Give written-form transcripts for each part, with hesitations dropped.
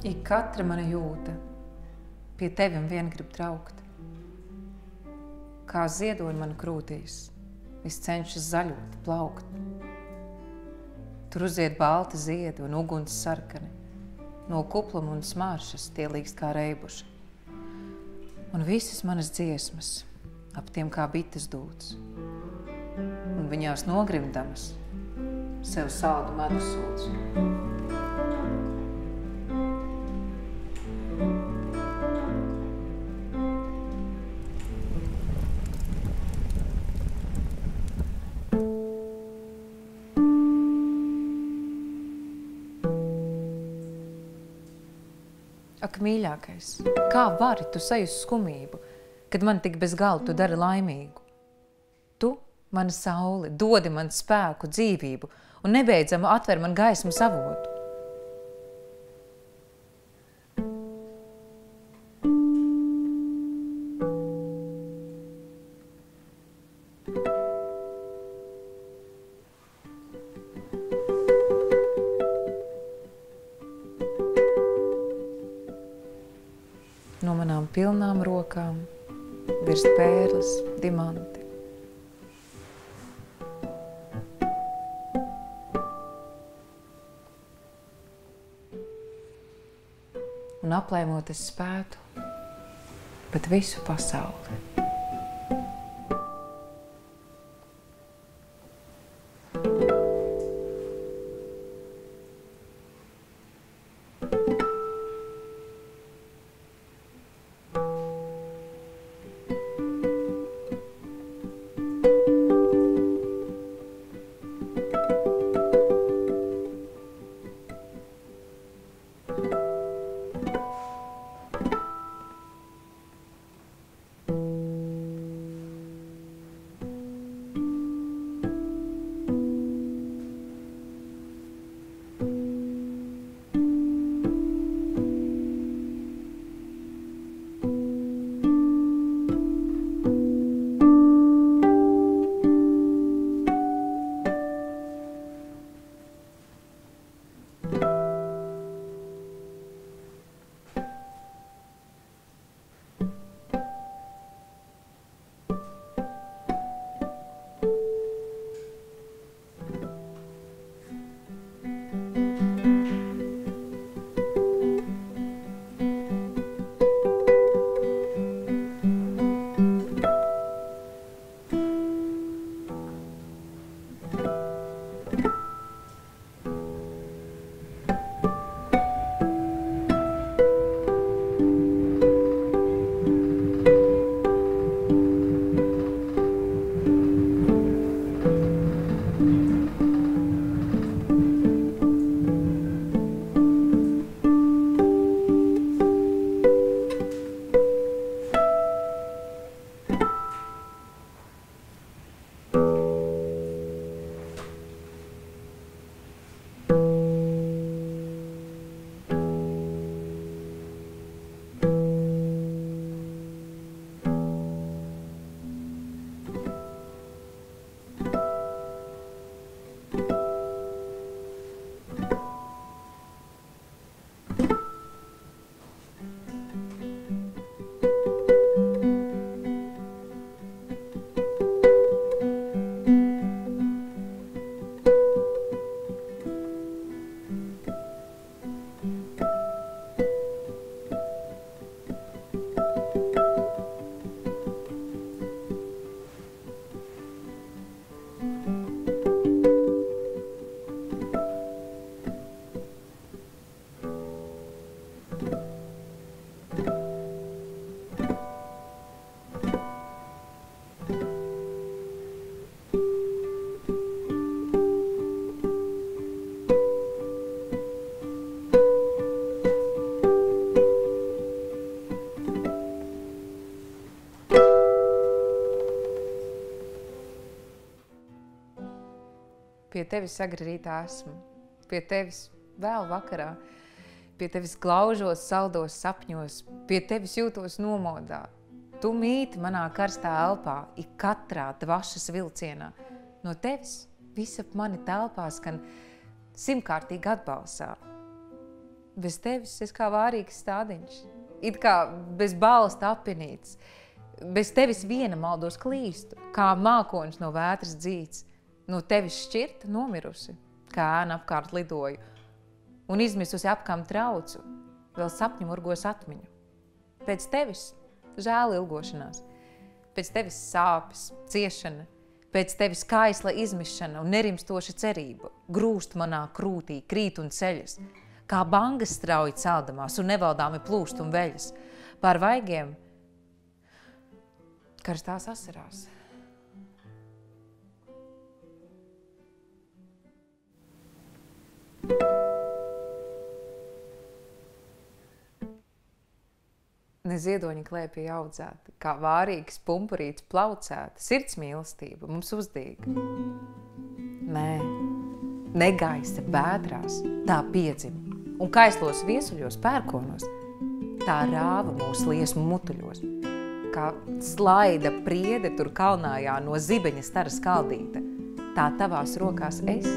Ik katra mana jūta, pie tevim vien grib traukt. Kā ziedoņi man krūtīs, viss cenšas zaļot, plaukt. Tur uziet balti ziedi un uguns sarkani, no kupluma un smāršas tie līkst kā reibuši. Un visas manas dziesmas, ap tiem kā bites dūts. Un viņās nogrimdamas, sev saldu medus sūdz. Ak, mīļākais, kā vari tu sajust skumību, kad man tik bez gala tu dari laimīgu? Tu, mana saule, dodi man spēku, dzīvību un nebeidzamu atver man gaismas avotu. No manām pilnām rokām virst pērles, dimanti. Un aplēmot es spētu, bet visu pasauli. Pie tevis agri rītā esmu, pie tevis vēl vakarā, pie tevis glaužos saldos sapņos, pie tevis jūtos nomodā. Tu mīti manā karstā elpā, ik katrā dvašas vilcienā. No tevis viss ap mani telpā skan simtkārtīgi atbalsā. Bez tevis es kā vārīgs stādiņš, it kā bez balsta apinīts. Bez tevis viena maldos klīstu, kā mākonis no vētras dzīts. No tevis šķirta nomirusi, kā ēna apkārt lidoju, un izmisusi apkam traucu, vēl sapņu murgos atmiņu. Pēc tevis žēl ilgošanās, pēc tevis sāpes, ciešana, pēc tevis kaisla izmišana un nerimstoša cerība, grūst manā krūtī, krīt un ceļas, kā bangas strauji celdamās un nevaldāmi plūst un veļas, pār vaigiem karstās asarās. Ne ziedoņa klēpī audzēta, kā vārīgs pumpurīts plaucēta, sirds mīlestība mums uzdīga. Nē, negaisa bēdrās, tā piedzima, un kaislos viesuļos pērkonos, tā rāva mūsu liesmu mutuļos, kā slaida priede tur kalnājā no zibeņa stara skaldīta, tā tavās rokās es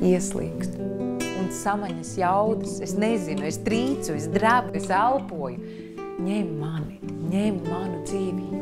ieslīgstu. Un samaņas jaudas, es nezinu, es trīcu, es drebu, es elpoju. Ņem manu dzīvību.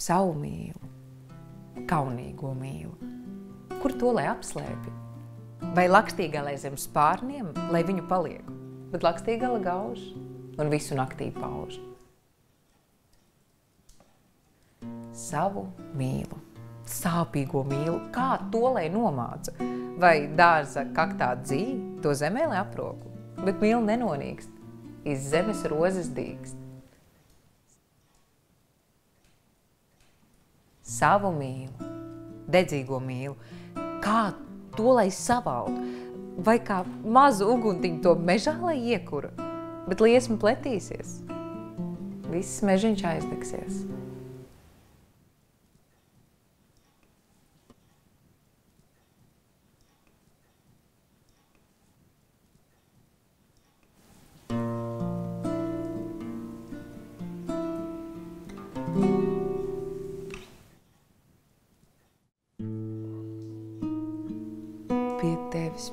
Savu mīlu, kaunīgo mīlu. Kur to lai apslēpi? Vai lakstīgālai zem spārniem, lai viņu palieku, bet lakstīgāla gauž un visu naktī pauž. Savu mīlu, sāpīgo mīlu, kā to lai nomāca? Vai dārza kaktā dzī, to zemē lai aproku, bet mīlu nenonīkst, iz zemes rozes dīkst. Savu mīlu, dedzīgo mīlu, kā to lai savaldu, vai kā mazu uguntiņu to mežā lai iekura, bet liesma pletīsies, viss mežiņš aizdegsies.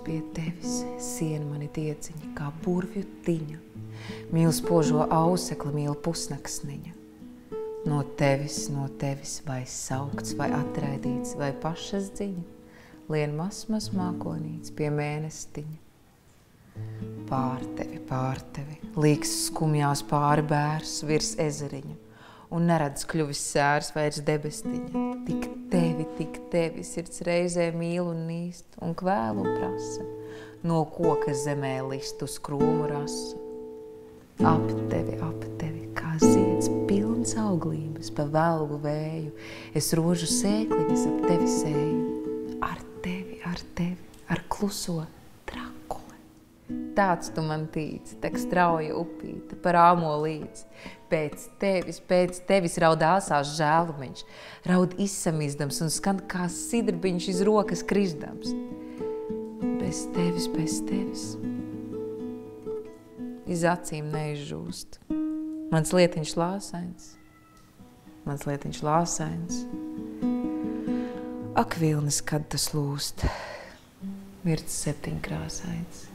Pie tevis, siena mani diedziņa, kā burvju tiņa, mīl spožo ausekli, mīl pusnaksniņa. No tevis, vai saukts, vai atraidīts, vai pašas dziņa, lien maz mākonīts pie mēnestiņa. Pār tevi, līks skumjās pāri bērs virs ezeriņa, un neredz kļuvis sērs vairs debestiņa. Tik tevi sirds reizē mīl un nīst, un kvēl un prasa, no koka zemē list uz krūmu rasa. Ap tevi, kā zieds pilns auglības pa velgu vēju, es rožu sēkliņas ap tevi sēju. Ar tevi, ar kluso Drakule. Tāds tu man tīci, tak strauja upīte par āmo līdzi. Pēc tevis raud āsās žēlumiņš, raud izsamizdams un skan kā sidrbiņš iz rokas križdams. Bez tevis, iz acīm neizžūst. Mans lietiņš lāsains, ak vilnis, kad tas lūst, mirts septiņkrāsains.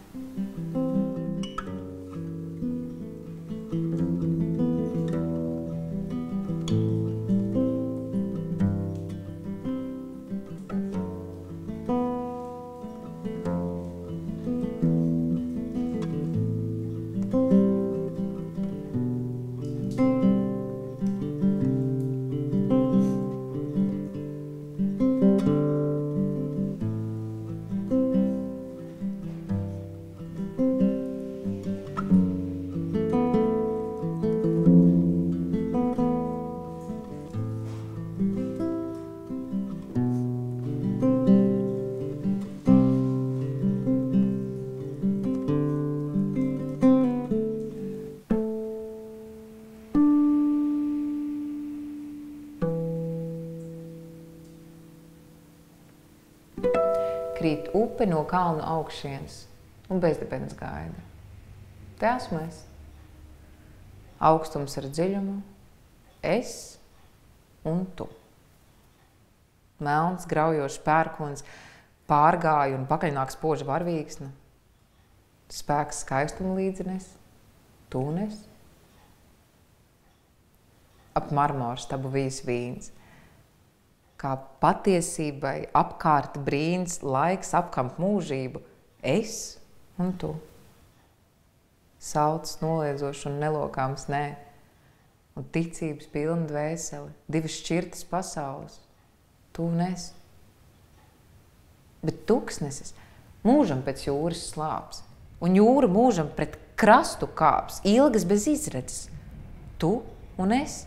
krīt upe no kalnu augšienes un bezdibens gaida. Te esmu es. Augstums ar dziļumu, es un tu. Melns, graujošs pērkons pārgāja un pakaļnāk spoža varvīksna. Spēks skaistumu līdzines, tu un es. Ap marmoru stabu vīs vīns. Kā patiesībai apkārt brīns, laiks apkamp mūžību, es un tu. Sauts noliedzošs un nelokāms nē, un ticības pilna dvēsele, divas šķirtas pasaules, tu un es. Bet tuksnesis mūžam pēc jūras slāps, un jūra mūžam pret krastu kāps, ilgas bez izredzes, tu un es.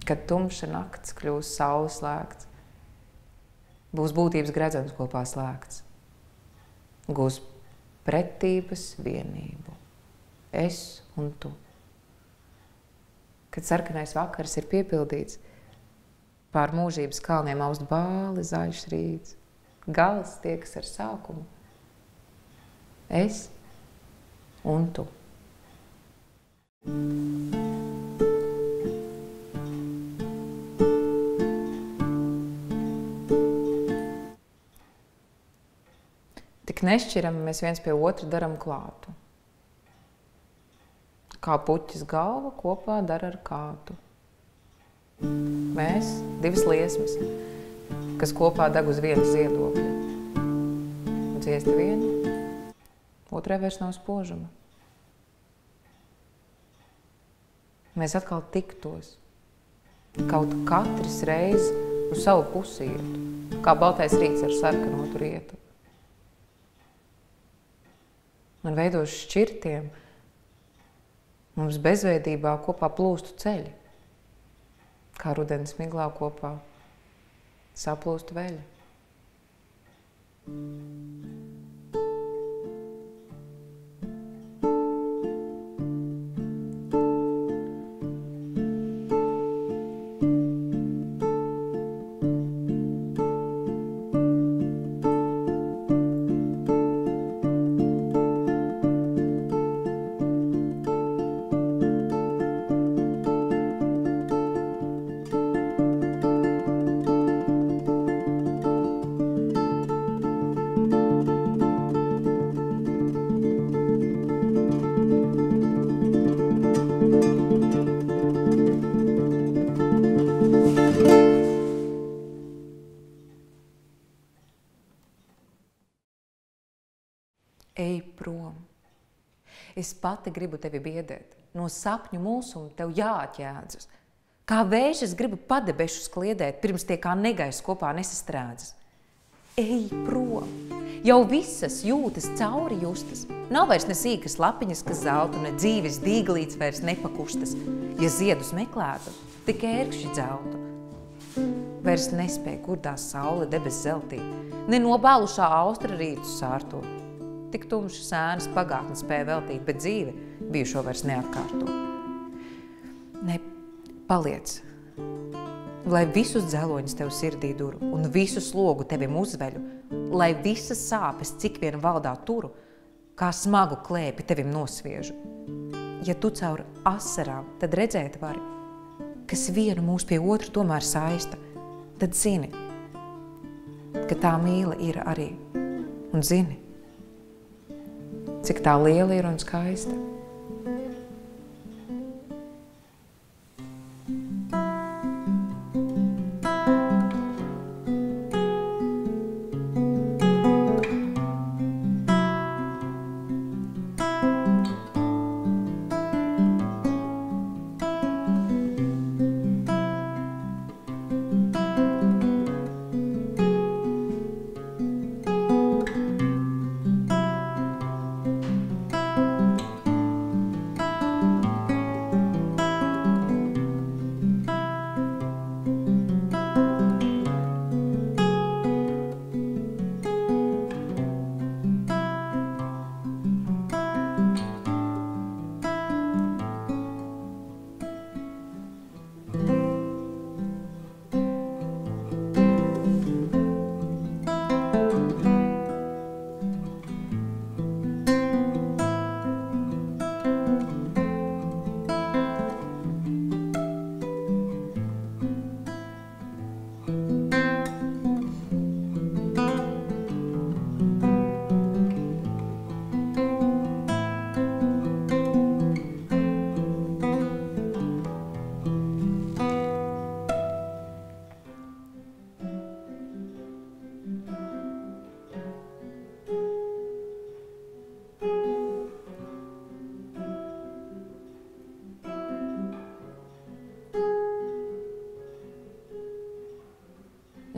Kad tumša nakts kļūs saules slēgts, būs būtības gredzens kopā slēgts, gūs pretības vienību, es un tu. Kad sarkanais vakars ir piepildīts, pār mūžības kalniem aust bāli zaļš rīts, gals tiekas ar sākumu, es un tu. Tik nešķirami mēs viens pie otra daram klātu. Kā puķis galva kopā dara ar kātu. Mēs, divas liesmas, kas kopā deg uz vienu ziedokļu. Dziesti viena, otrai vairs nav spožuma. Mēs atkal tiktos, kaut katrs reiz uz savu pusi ietu, kā baltais rīts ar sarkanotu rietu. Un veidos šķirtiem mums bezveidībā kopā plūstu ceļi, kā rudens miglā kopā saplūstu veļi. Ej prom. Es pati gribu tevi biedēt. No sapņu mulsuma tev jāatjēdzas. Kā vējš es gribu padebešus kliedēt, pirms tie kā negaiss kopā nesastrēdzas. Ej prom. Jau visas jūtas cauri justas. Nav vairs ne sīkas lapiņas, kas zeltu, ne dzīves dīglīts vairs nepakustas. Ja ziedus meklētu, tik ērkšķi dzeltu. Vairs nespēja kurdās saule debes zeltī, ne nobālušā austra rītu sārto. Tik tumšas sēnas pagātni spēja veltīt, bet dzīve bijušo vairs neatkārto. Ne, paliec, lai visus dzeloņus tev sirdī duru un visu slogu tevim uzveļu, lai visas sāpes, cik vien valdā turu, kā smagu klēpi tevim nosviežu. Ja tu caur asarām, tad redzēt vari, kas vienu mūs pie otru tomēr saista, tad zini, ka tā mīle ir arī, un zini, cik tā liela ir un skaista.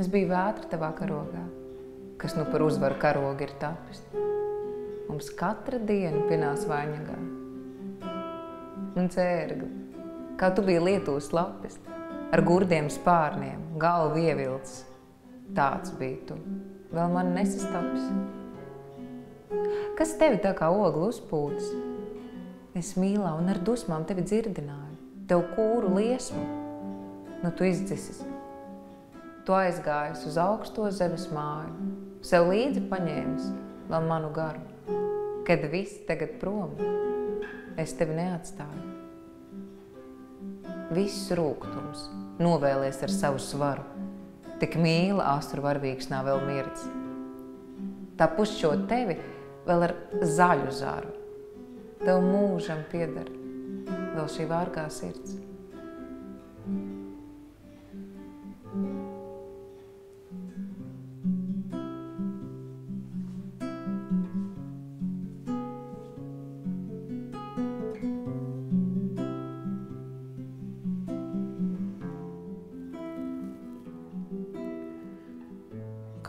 Es biju vētra tavā karogā, kas nu par uzvaru karogu ir tapis. Mums katra diena pinās vainagā. Un cērgli, kā tu biji Lietuvas lapis, ar gurdiem spārniem, galvu ievilcis. Tāds bija tu, vēl man nesastapis. Kas tevi tā kā ogli uzpūtas? Es mīlā un ar dusmām tevi dzirdināju, tev kūru liesmu. Nu tu izdzisis. Tu aizgājis uz augsto zemes māju, sev līdzi paņēmis vēl manu garu. Kad visi tagad prom, es tevi neatstāju. Viss rūgtums novēlies ar savu svaru, tik mīla astru varvīksnā vēl mirdz. Tā pušķot tevi vēl ar zaļu zaru, tev mūžam pieder vēl šī vārgā sirds.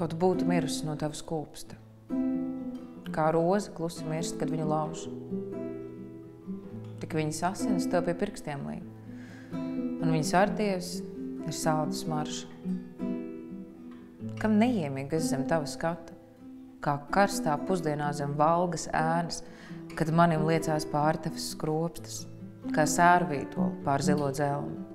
Kaut būtu mirusi no tavas kūpsta, kā roze klusi mirst, kad viņu lauž. Tik viņas asinis tev pie pirkstiem līd, un viņas ardievs ir salda smarža. Kam neiemīgas zem tava skata, kā karstā pusdienā zem valgas ēnas, kad manim liecās pār tavas skropstas, kā sērvītoli pār zilo dzelmi.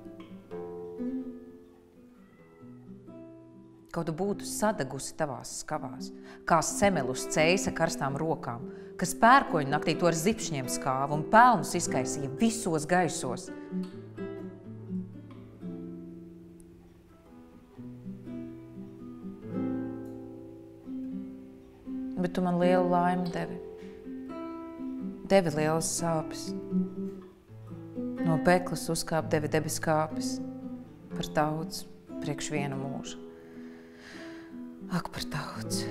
Kaut būtu sadagusi tavās skavās, kā semelus ceisa karstām rokām, kas pērkoņu naktī to ar zipšņiem skāva un pelnus izkaisīja visos gaisos. Bet tu man lielu laimi devi. Devi lielas sāpes. No peklas uzkāp devi debes kāpes par daudz priekš viena mūža. Ak, par daudz.